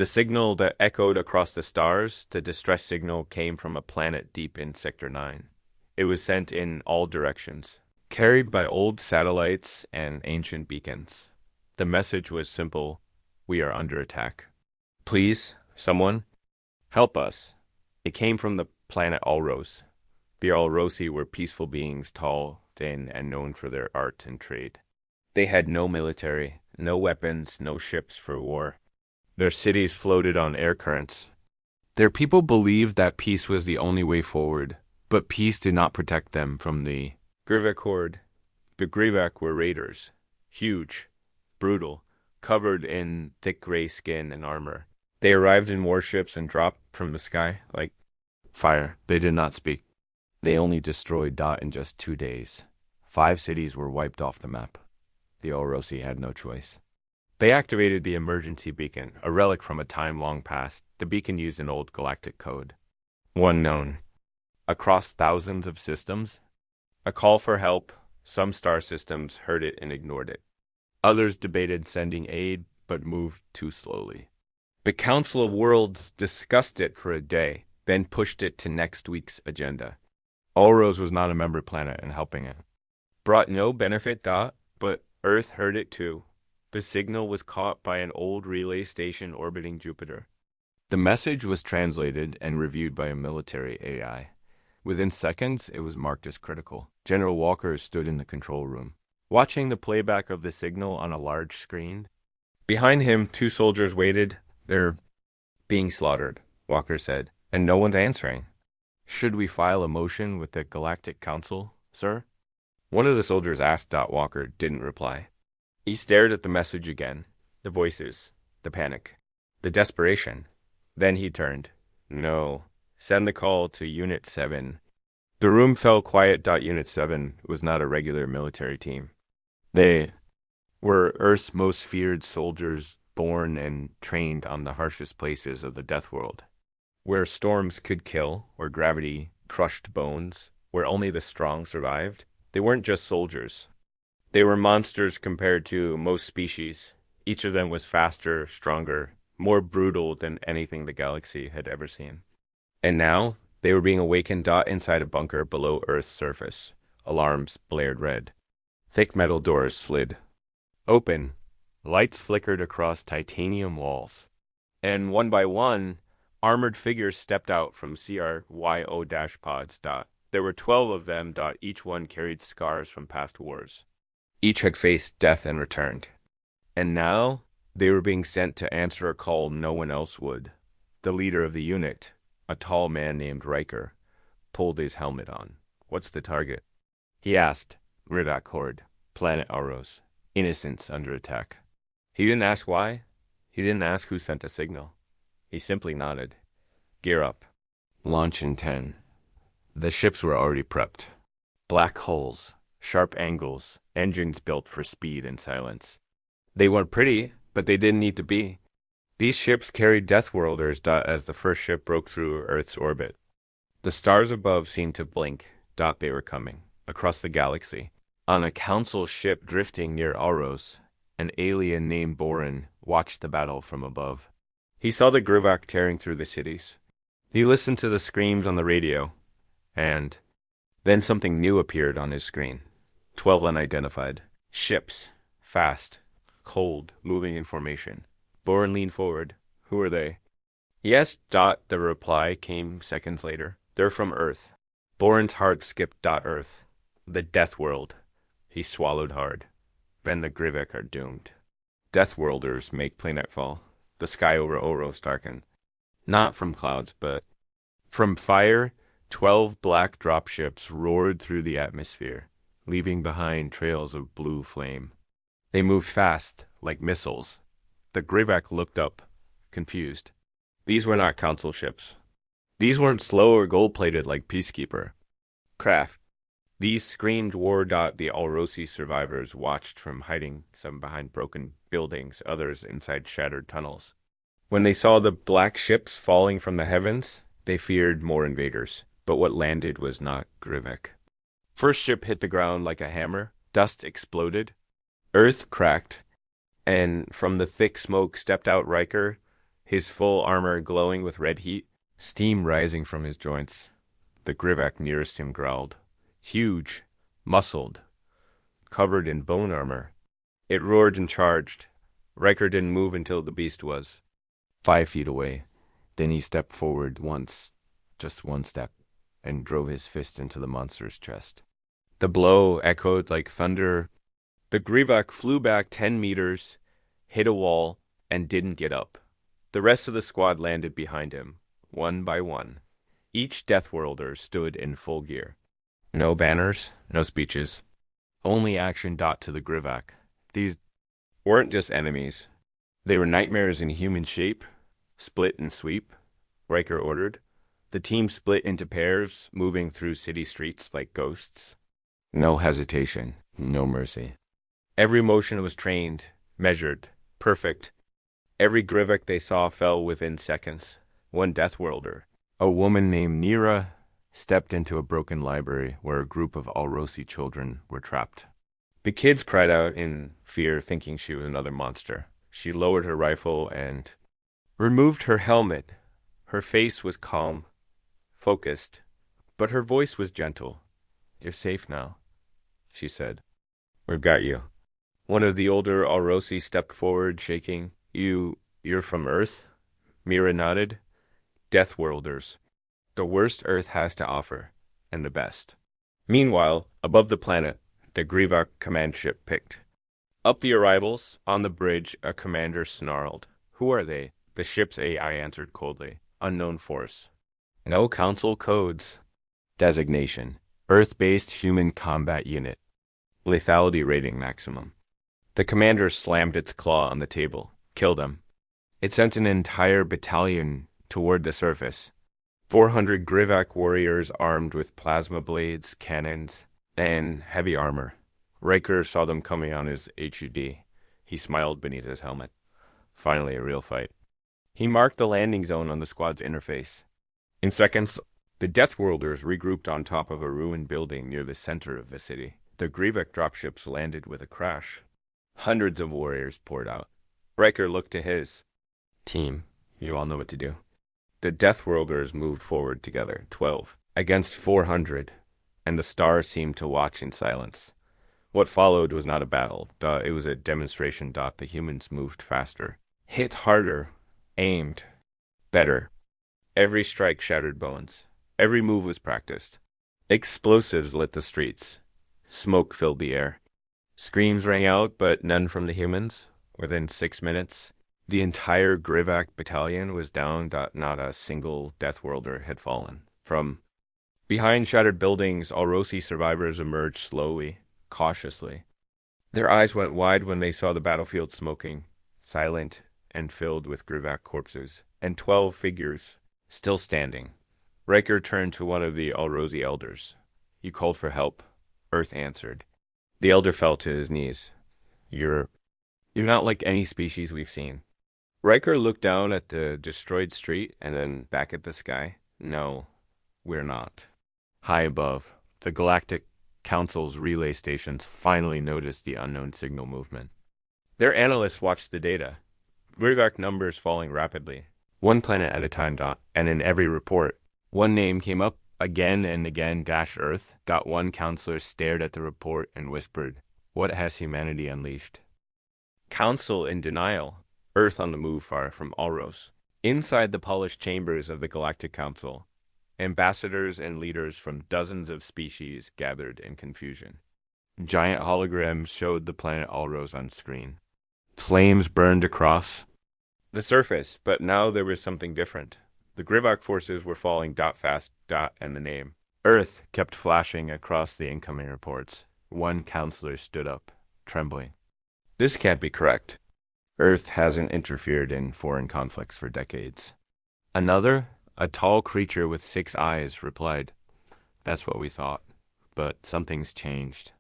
The signal that echoed across the stars, the distress signal, came from a planet deep in Sector 9. It was sent in all directions, carried by old satellites and ancient beacons. The message was simple: we are under attack. Please, someone, help us. It came from the planet Alros. The Alrosi were peaceful beings, tall, thin, and known for their art and trade. They had no military, no weapons, no ships for war. Their cities floated on air currents. Their people believed that peace was the only way forward, but peace did not protect them from the Grivek horde. The Grivek were raiders, huge, brutal, covered in thick gray skin and armor. They arrived in warships and dropped from the sky like fire. They did not speak. They only destroyed Dot in just 2 days. 5 cities were wiped off the map. The Orosi had no choice. They activated the emergency beacon, a relic from a time long past. The beacon used an old galactic code. One known. Across thousands of systems, a call for help. Some star systems heard it and ignored it. Others debated sending aid, but moved too slowly. The Council of Worlds discussed it for a day, then pushed it to next week's agenda. Ulros was not a member planet, and helping it brought no benefit. But Earth heard it too. The signal was caught by an old relay station orbiting Jupiter. The message was translated and reviewed by a military AI. Within seconds, it was marked as critical. General Walker stood in the control room, watching the playback of the signal on a large screen. Behind him, 2 soldiers waited. They're being slaughtered, Walker said, and no one's answering. Should we file a motion with the Galactic Council, sir? One of the soldiers asked. Walker didn't reply. He stared at the message again. The voices, the panic, the desperation. Then he turned. No. Send the call to Unit 7. The room fell quiet. Unit 7 was not a regular military team. They were Earth's most feared soldiers, born and trained on the harshest places of the Deathworld, where storms could kill, where gravity crushed bones, where only the strong survived. They weren't just soldiers. They were monsters compared to most species. Each of them was faster, stronger, more brutal than anything the galaxy had ever seen. And now, they were being awakened. Inside a bunker below Earth's surface. Alarms blared red. Thick metal doors slid open. Lights flickered across titanium walls. And one by one, armored figures stepped out from CRYO-pods. There were 12 of them. Each one carried scars from past wars. Each had faced death and returned. And now, they were being sent to answer a call no one else would. The leader of the unit, a tall man named Riker, pulled his helmet on. What's the target? He asked. Ridak Horde, Planet Auros. Innocents under attack. He didn't ask why. He didn't ask who sent a signal. He simply nodded. Gear up. Launch in 10. The ships were already prepped. Black hulls, sharp angles, engines built for speed and silence. They weren't pretty, but they didn't need to be. These ships carried Deathworlders. As the first ship broke through Earth's orbit. The stars above seemed to blink. They were coming, across the galaxy. On a council ship drifting near Auros, an alien named Borin watched the battle from above. He saw the Grivak tearing through the cities. He listened to the screams on the radio, and then something new appeared on his screen. 12 unidentified ships, fast, cold, moving in formation. Borin leaned forward. Who are they? Yes. The reply came seconds later. They're from Earth. Borin's heart skipped. Earth. The Death World. He swallowed hard. Then the Grivek are doomed. Deathworlders make planetfall. The sky over Oros darkened. Not from clouds, but from fire. 12 black dropships roared through the atmosphere, leaving behind trails of blue flame. They moved fast, like missiles. The Grivak looked up, confused. These were not council ships. These weren't slow or gold-plated like Peacekeeper. Craft. These screamed war. The Alrosi survivors watched from hiding, some behind broken buildings, others inside shattered tunnels. When they saw the black ships falling from the heavens, they feared more invaders. But what landed was not Grivek. First ship hit the ground like a hammer. Dust exploded. Earth cracked. And from the thick smoke stepped out Riker, his full armor glowing with red heat, steam rising from his joints. The Grivak nearest him growled. Huge, muscled, covered in bone armor. It roared and charged. Riker didn't move until the beast was 5 feet away. Then he stepped forward once, just one step, and drove his fist into the monster's chest. The blow echoed like thunder. The Grivak flew back 10 meters, hit a wall, and didn't get up. The rest of the squad landed behind him, one by one. Each Deathworlder stood in full gear. No banners, no speeches. Only action dot to the Grivak. These weren't just enemies. They were nightmares in human shape. Split and sweep, Riker ordered. The team split into pairs, moving through city streets like ghosts. No hesitation, no mercy. Every motion was trained, measured, perfect. Every Grivak they saw fell within seconds. One Deathworlder, a woman named Nira, stepped into a broken library where a group of Alrosi children were trapped. The kids cried out in fear, thinking she was another monster. She lowered her rifle and removed her helmet. Her face was calm, focused, but her voice was gentle. You're safe now, she said. We've got you. One of the older Alrosi stepped forward, shaking. You're from Earth? Mira nodded. Deathworlders. The worst Earth has to offer, and the best. Meanwhile, above the planet, the Grivak command ship picked. Up the arrivals, on the bridge, a commander snarled. Who are they? The ship's AI answered coldly. Unknown force. No council codes. Designation. Earth-based human combat unit. Lethality rating maximum. The commander slammed its claw on the table. Killed him. It sent an entire battalion toward the surface. 400 Grivak warriors armed with plasma blades, cannons, and heavy armor. Riker saw them coming on his HUD. He smiled beneath his helmet. Finally, a real fight. He marked the landing zone on the squad's interface. In seconds, the Deathworlders regrouped on top of a ruined building near the center of the city. The Grivak dropships landed with a crash. Hundreds of warriors poured out. Riker looked to his team. You all know what to do. The Deathworlders moved forward together, 12, against 400, and the stars seemed to watch in silence. What followed was not a battle. It was a demonstration. The humans moved faster, hit harder, aimed better. Every strike shattered bones. Every move was practiced. Explosives lit the streets. Smoke filled the air. Screams rang out, but none from the humans. Within 6 minutes, the entire Grivak battalion was down. Not a single Deathworlder had fallen. From behind shattered buildings, Alrosi survivors emerged slowly, cautiously. Their eyes went wide when they saw the battlefield smoking, silent and filled with Grivak corpses, and 12 figures still standing. Riker turned to one of the Alrosi elders. You called for help. Earth answered. The elder fell to his knees. You're not like any species we've seen. Riker looked down at the destroyed street and then back at the sky. No, we're not. High above, the Galactic Council's relay stations finally noticed the unknown signal movement. Their analysts watched the data. Grivak numbers falling rapidly, one planet at a time. And in every report, one name came up again and again. Earth. Got one counselor stared at the report and whispered, "What has humanity unleashed?" Council in denial. Earth on the move far from Alros. Inside the polished chambers of the Galactic Council, ambassadors and leaders from dozens of species gathered in confusion. Giant holograms showed the planet Alros on screen. Flames burned across the surface, but now there was something different. The Grivak forces were falling fast, and the name. Earth kept flashing across the incoming reports. One counselor stood up, trembling. This can't be correct. Earth hasn't interfered in foreign conflicts for decades. Another, a tall creature with 6 eyes, replied, That's what we thought, but something's changed.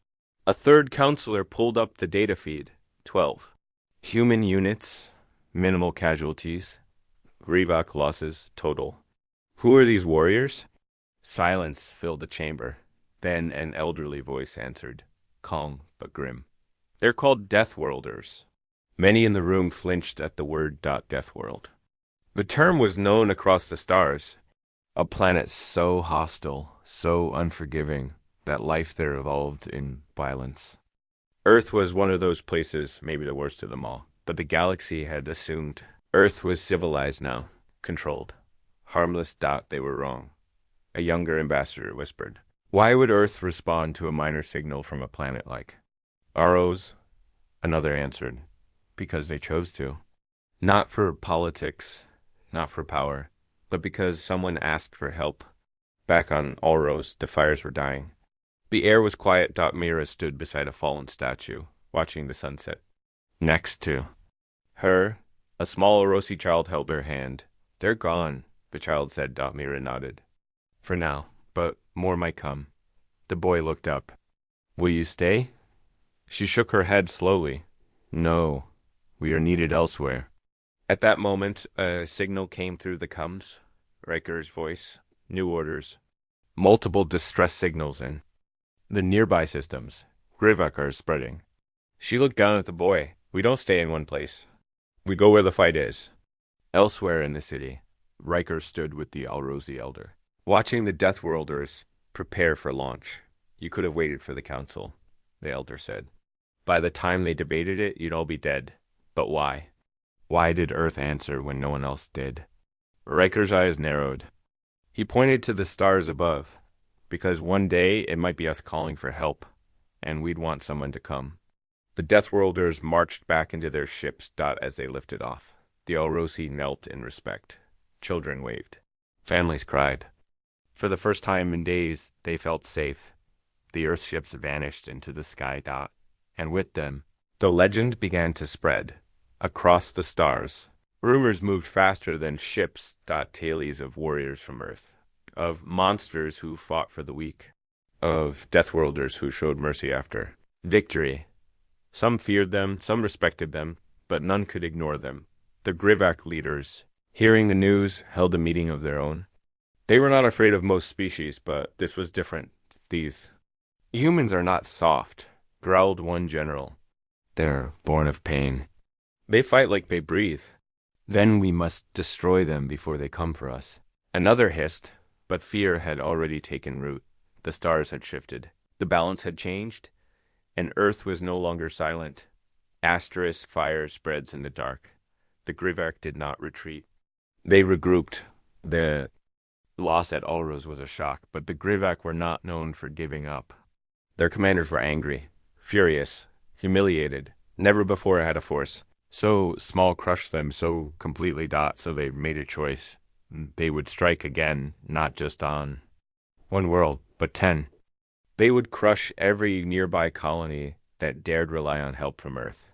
A third counselor pulled up the data feed. 12. Human units, minimal casualties. Grivak losses total. Who are these warriors? Silence filled the chamber. Then an elderly voice answered, calm but grim. They're called Deathworlders. Many in the room flinched at the word Deathworld. The term was known across the stars. A planet so hostile, so unforgiving, that life there evolved in violence. Earth was one of those places, maybe the worst of them all, but the galaxy had assumed Earth was civilized now, controlled. Harmless. They were wrong. A younger ambassador whispered. Why would Earth respond to a minor signal from a planet like Aros? Another answered. Because they chose to. Not for politics, not for power, but because someone asked for help. Back on Aros, the fires were dying. The air was quiet. Mira stood beside a fallen statue, watching the sunset. Next to her, a small Orosi child held her hand. They're gone, the child said. Mira nodded. For now, but more might come. The boy looked up. Will you stay? She shook her head slowly. No, we are needed elsewhere. At that moment, a signal came through the comms. Riker's voice. New orders. Multiple distress signals in the nearby systems. Grivak are spreading. She looked down at the boy. We don't stay in one place. We go where the fight is. Elsewhere in the city, Riker stood with the Alrosi elder, watching the Deathworlders prepare for launch. You could have waited for the council, the elder said. By the time they debated it, you'd all be dead. But why? Why did Earth answer when no one else did? Riker's eyes narrowed. He pointed to the stars above, because one day it might be us calling for help, and we'd want someone to come. The Deathworlders marched back into their ships. As they lifted off, the Alrosi knelt in respect. Children waved. Families cried. For the first time in days, they felt safe. The Earth ships vanished into the sky. And with them, the legend began to spread across the stars. Rumors moved faster than ships. Tales of warriors from Earth, of monsters who fought for the weak, of Deathworlders who showed mercy after victory. Some feared them, some respected them, but none could ignore them. The Grivak leaders, hearing the news, held a meeting of their own. They were not afraid of most species, but this was different. These humans are not soft, growled one general. They're born of pain. They fight like they breathe. Then we must destroy them before they come for us. Another hissed, but fear had already taken root. The stars had shifted. The balance had changed, and Earth was no longer silent. Asterisk fire spreads in the dark. The Grivak did not retreat. They regrouped. The loss at Ulros was a shock, but the Grivak were not known for giving up. Their commanders were angry, furious, humiliated. Never before had a force so small crushed them so completely. So they made a choice. They would strike again, not just on one world, but 10. They would crush every nearby colony that dared rely on help from Earth.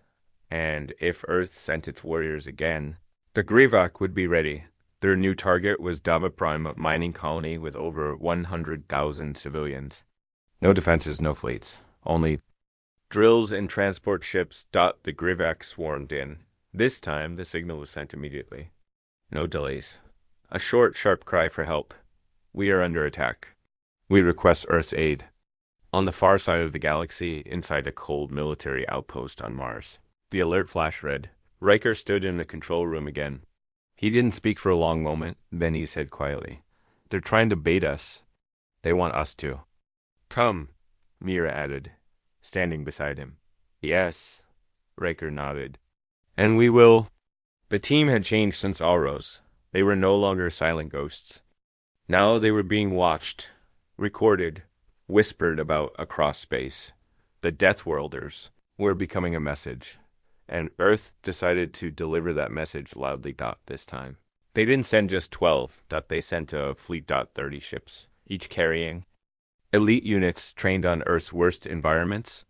And if Earth sent its warriors again, the Grivak would be ready. Their new target was Dava Prime, a mining colony with over 100,000 civilians. No defenses, no fleets, only drills and transport ships. The Grivak swarmed in. This time, the signal was sent immediately. No delays. A short, sharp cry for help. We are under attack. We request Earth's aid. On the far side of the galaxy, inside a cold military outpost on Mars, the alert flash read. Riker stood in the control room again. He didn't speak for a long moment, then he said quietly, They're trying to bait us. They want us to. Come, Mira added, standing beside him. Yes, Riker nodded. And we will. The team had changed since Alros. They were no longer silent ghosts. Now they were being watched, recorded, whispered about across space. The Deathworlders were becoming a message, and Earth decided to deliver that message loudly. This time. They didn't send just 12. They sent a fleet. 30 ships, each carrying elite units trained on Earth's worst environments,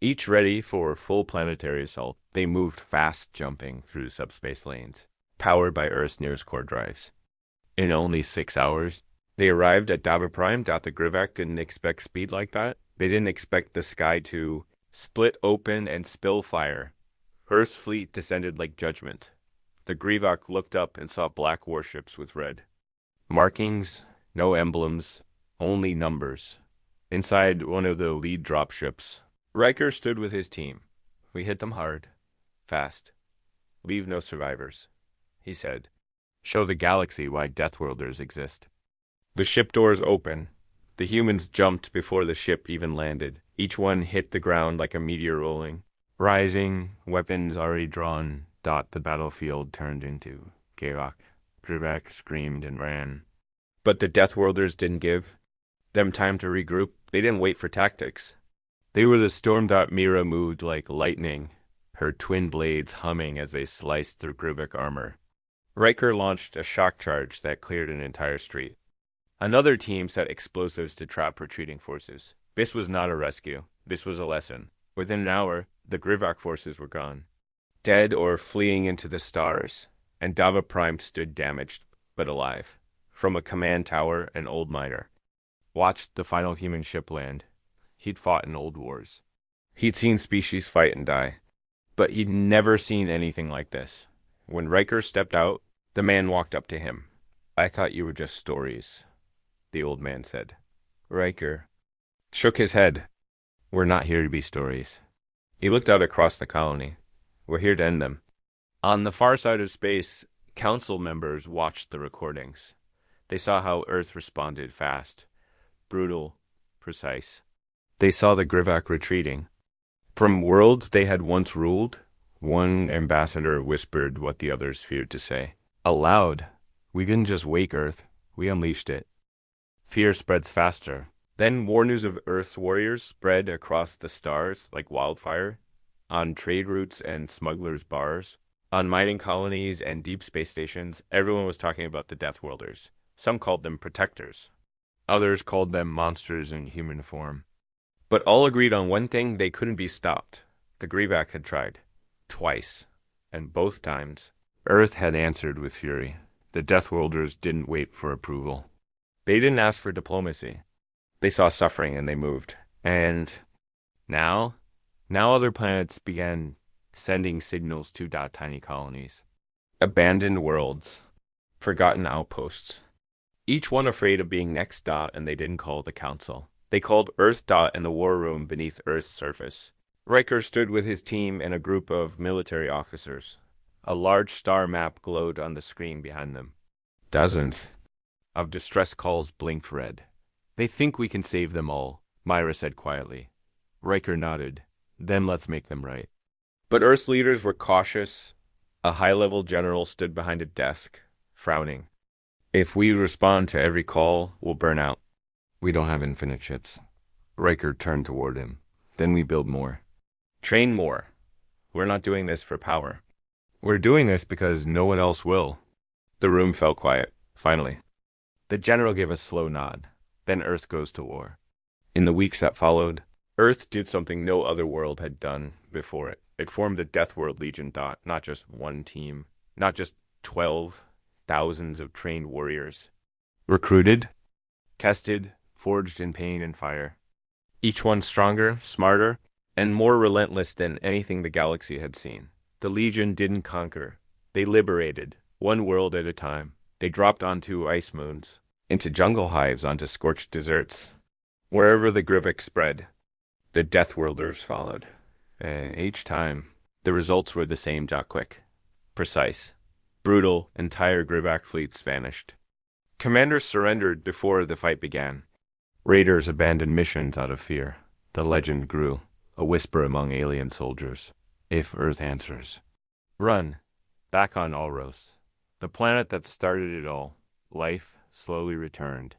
each ready for full planetary assault. They moved fast, jumping through subspace lanes, powered by Earth's nearest core drives. In only 6 hours, they arrived at Dava Prime. The Grivak didn't expect speed like that. They didn't expect the sky to split open and spill fire. Earth's fleet descended like judgment. The Grivak looked up and saw black warships with red markings, no emblems, only numbers. Inside one of the lead dropships, Riker stood with his team. We hit them hard, fast. Leave no survivors, he said. Show the galaxy why Deathworlders exist. The ship doors open. The humans jumped before the ship even landed. Each one hit the ground like a meteor rolling. Rising, weapons already drawn, the battlefield turned into chaos. Grivak screamed and ran. But the Deathworlders didn't give them time to regroup. They didn't wait for tactics. They were the storm. Mira moved like lightning, her twin blades humming as they sliced through Grivak armor. Riker launched a shock charge that cleared an entire street. Another team set explosives to trap retreating forces. This was not a rescue. This was a lesson. Within an hour, the Grivak forces were gone, dead or fleeing into the stars, and Dava Prime stood damaged, but alive. From a command tower, an old miner watched the final human ship land. He'd fought in old wars. He'd seen species fight and die, but he'd never seen anything like this. When Riker stepped out, the man walked up to him. "I thought you were just stories," the old man said. Riker shook his head. "We're not here to be stories." He looked out across the colony. "We're here to end them." On the far side of space, council members watched the recordings. They saw how Earth responded fast, brutal, precise. They saw the Grivak retreating. From worlds they had once ruled, one ambassador whispered what the others feared to say. Aloud, "We didn't just wake Earth, we unleashed it." Fear spreads faster. Then war news of Earth's warriors spread across the stars like wildfire, on trade routes and smugglers' bars, on mining colonies and deep space stations. Everyone was talking about the Deathworlders. Some called them protectors. Others called them monsters in human form. But all agreed on one thing: they couldn't be stopped. The Grivak had tried. Twice. And both times, Earth had answered with fury. The Deathworlders didn't wait for approval. They didn't ask for diplomacy. They saw suffering and they moved. And now other planets began sending signals to tiny colonies. Abandoned worlds. Forgotten outposts. Each one afraid of being next. And they didn't call the council. They called Earth. In the war room beneath Earth's surface. Riker stood with his team and a group of military officers. A large star map glowed on the screen behind them. Dozens of distress calls blinked red. "They think we can save them all," Myra said quietly. Riker nodded. "Then let's make them right." But Earth's leaders were cautious. A high-level general stood behind a desk, frowning. "If we respond to every call, we'll burn out. We don't have infinite ships." Riker turned toward him. "Then we build more. Train more. We're not doing this for power. We're doing this because no one else will." The room fell quiet, finally. The general gave a slow nod. Then Earth goes to war. In the weeks that followed, Earth did something no other world had done before it. It formed the Deathworld Legion. Not just one team, not just 12, thousands of trained warriors. Recruited, tested, forged in pain and fire. Each one stronger, smarter, and more relentless than anything the galaxy had seen. The Legion didn't conquer. They liberated, one world at a time. They dropped onto ice moons, into jungle hives, onto scorched deserts. Wherever the Grivak spread, the Deathworlders followed. And each time, the results were the same. Quick, precise, brutal. Entire Grivak fleets vanished. Commanders surrendered before the fight began. Raiders abandoned missions out of fear. The legend grew, a whisper among alien soldiers. If Earth answers, run. Back on Alros, the planet that started it all. Life slowly returned.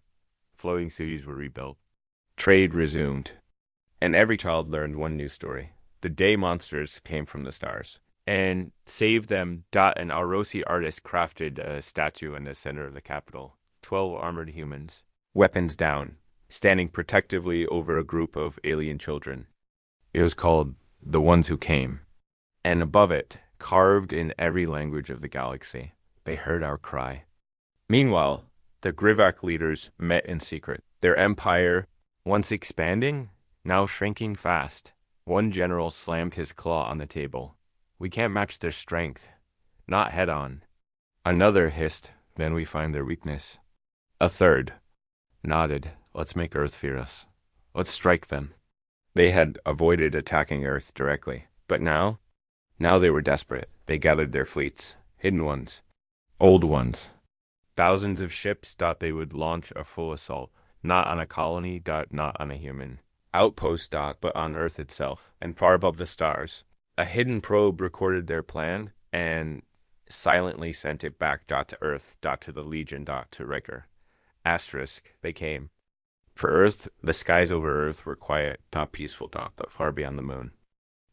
Floating cities were rebuilt. Trade resumed. And every child learned one new story. The day monsters came from the stars and saved them. An Alrosi artist crafted a statue in the center of the capital. 12 armored humans, weapons down, standing protectively over a group of alien children. It was called The Ones Who Came. And above it, carved in every language of the galaxy, they heard our cry. Meanwhile, the Grivak leaders met in secret. Their empire, once expanding, now shrinking fast. One general slammed his claw on the table. "We can't match their strength. Not head on." Another hissed, "Then we find their weakness." A third nodded, "Let's make Earth fear us. Let's strike them." They had avoided attacking Earth directly, but now they were desperate. They gathered their fleets, hidden ones, old ones, Thousands of ships thought they would launch a full assault, not on a colony, not on a human outpost, but on Earth itself, and far above the stars. A hidden probe recorded their plan and silently sent it back to Earth, to the Legion, to Riker. Asterisk, they came. For Earth, the skies over Earth were quiet, peaceful, but far beyond the moon.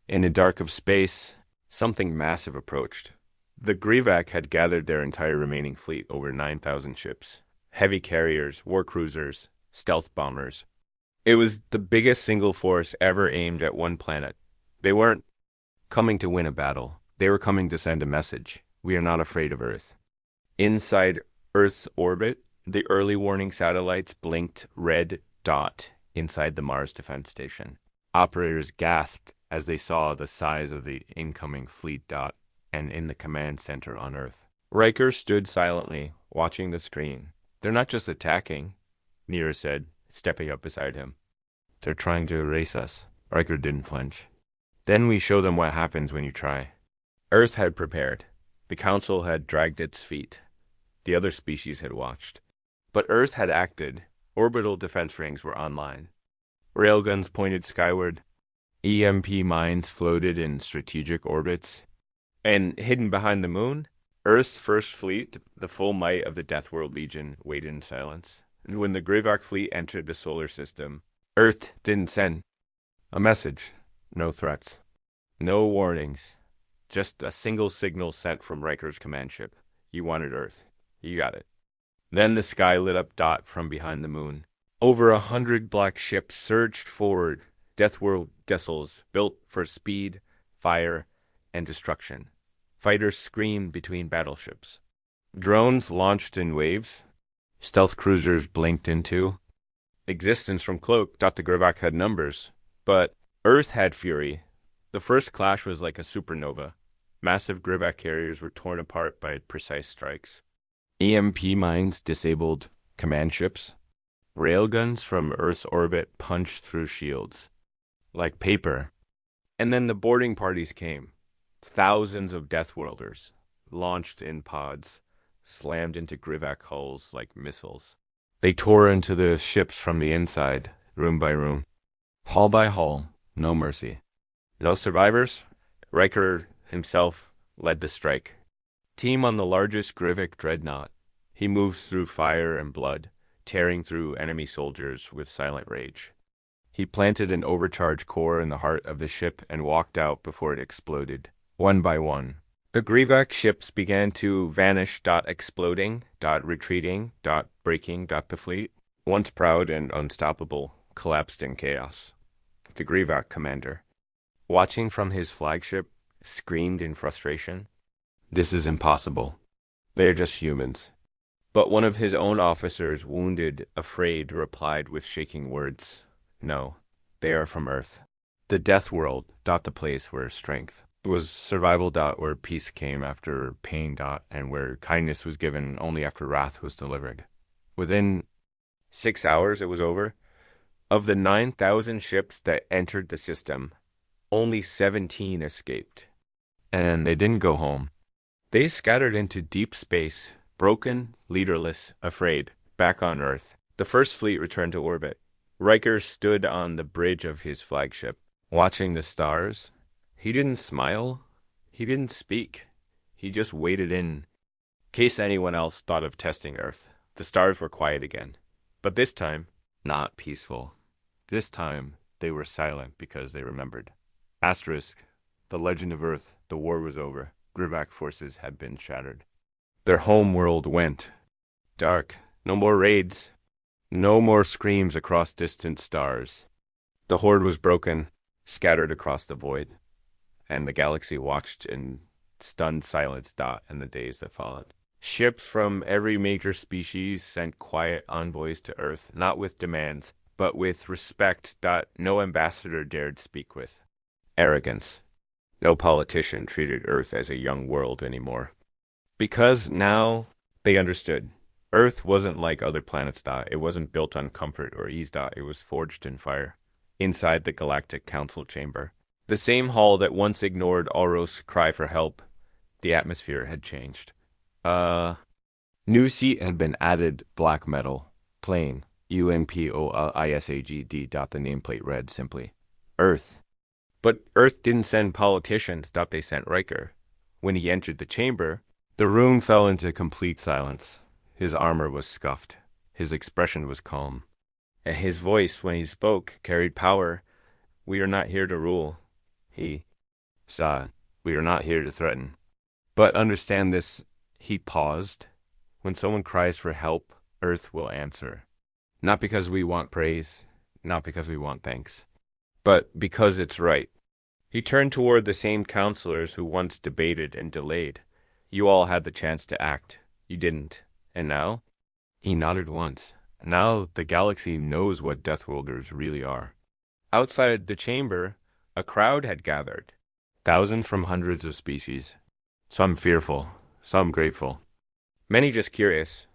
In the dark of space, something massive approached. The Grievak had gathered their entire remaining fleet, over 9,000 ships. Heavy carriers, war cruisers, stealth bombers. It was the biggest single force ever aimed at one planet. They weren't coming to win a battle. They were coming to send a message. We are not afraid of Earth. Inside Earth's orbit, the early warning satellites blinked red dot inside the Mars Defense Station. Operators gasped as they saw the size of the incoming fleet and in the command center on Earth. Riker stood silently, watching the screen. They're not just attacking, Nira said, stepping up beside him. They're trying to erase us. Riker didn't flinch. Then we show them what happens when you try. Earth had prepared. The Council had dragged its feet. The other species had watched. But Earth had acted. Orbital defense rings were online. Railguns pointed skyward. EMP mines floated in strategic orbits. And hidden behind the moon, Earth's first fleet, the full might of the Deathworld Legion, waited in silence. And when the Greyvok fleet entered the solar system, Earth didn't send a message. No threats. No warnings. Just a single signal sent from Riker's command ship. You wanted Earth. You got it. Then the sky lit up from behind the moon. Over 100 black ships surged forward. Deathworld vessels built for speed, fire, and destruction. Fighters screamed between battleships. Drones launched in waves. Stealth cruisers blinked into existence from cloak. The Greyvok had numbers, but Earth had fury. The first clash was like a supernova. Massive Greyvok carriers were torn apart by precise strikes. EMP mines disabled command ships. Railguns from Earth's orbit punched through shields like paper. And then the boarding parties came. Thousands of Deathworlders, launched in pods, slammed into Greyvok hulls like missiles. They tore into the ships from the inside, room by room. Hull by hull, no mercy. No survivors? Riker himself led the strike. Team on the largest Greyvok dreadnought. He moved through fire and blood, tearing through enemy soldiers with silent rage. He planted an overcharged core in the heart of the ship and walked out before it exploded. One by one, the Greyvok ships began to vanish, exploding, retreating, breaking, the fleet, once proud and unstoppable, collapsed in chaos. The Greyvok commander, watching from his flagship, screamed in frustration. This is impossible. They are just humans. But one of his own officers, wounded, afraid, replied with shaking words. No, they are from Earth. The death world, the place where strength was survival, where peace came after pain, and where kindness was given only after wrath was delivered. Within 6 hours, it was over. Of the 9,000 ships that entered the system, only 17 escaped. And they didn't go home. They scattered into deep space, broken, leaderless, afraid, back on Earth. The first fleet returned to orbit. Riker stood on the bridge of his flagship, watching the stars. He didn't smile. He didn't speak. He just waited in case anyone else thought of testing Earth. The stars were quiet again. But this time, not peaceful. This time, they were silent because they remembered. Asterisk, the legend of Earth, the war was over. Greyvok forces had been shattered. Their home world went dark. No more raids. No more screams across distant stars. The horde was broken, scattered across the void. And the galaxy watched in stunned silence in the days that followed. Ships from every major species sent quiet envoys to Earth, not with demands, but with respect no ambassador dared speak with. Arrogance. No politician treated Earth as a young world anymore. Because now they understood. Earth wasn't like other planets. It wasn't built on comfort or ease. It was forged in fire. Inside the Galactic Council chamber. The same hall that once ignored Auros' cry for help. The atmosphere had changed. New seat had been added black metal, plain, UNPOISAGD. The nameplate read simply, Earth. But Earth didn't send politicians. They sent Riker. When he entered the chamber, the room fell into complete silence. His armor was scuffed. His expression was calm. And his voice, when he spoke, carried power. We are not here to rule. He saw, we are not here to threaten. But understand this, he paused. When someone cries for help, Earth will answer. Not because we want praise, not because we want thanks, but because it's right. He turned toward the same counselors who once debated and delayed. You all had the chance to act. You didn't. And now? He nodded once. Now the galaxy knows what Deathworlders really are. Outside the chamber, a crowd had gathered. Thousands from hundreds of species. Some fearful, some grateful. Many just curious.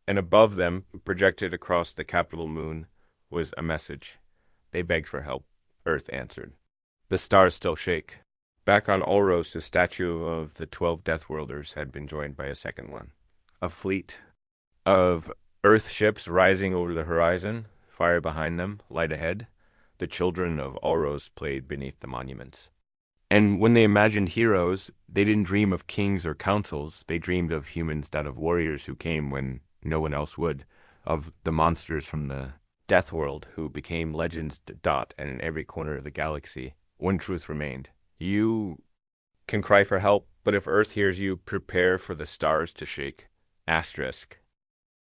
And above them, projected across the capital moon, was a message. They begged for help. Earth answered. The stars still shake. Back on Ulros, the statue of the 12 Deathworlders had been joined by a second one. A fleet of Earth ships rising over the horizon, fire behind them, light ahead. The children of Ulros played beneath the monuments. And when they imagined heroes, they didn't dream of kings or councils. They dreamed of humans, that of warriors who came when no one else would, of the monsters from the Death World who became legends and in every corner of the galaxy. One truth remained. You can cry for help, but if Earth hears you, prepare for the stars to shake. Asterisk.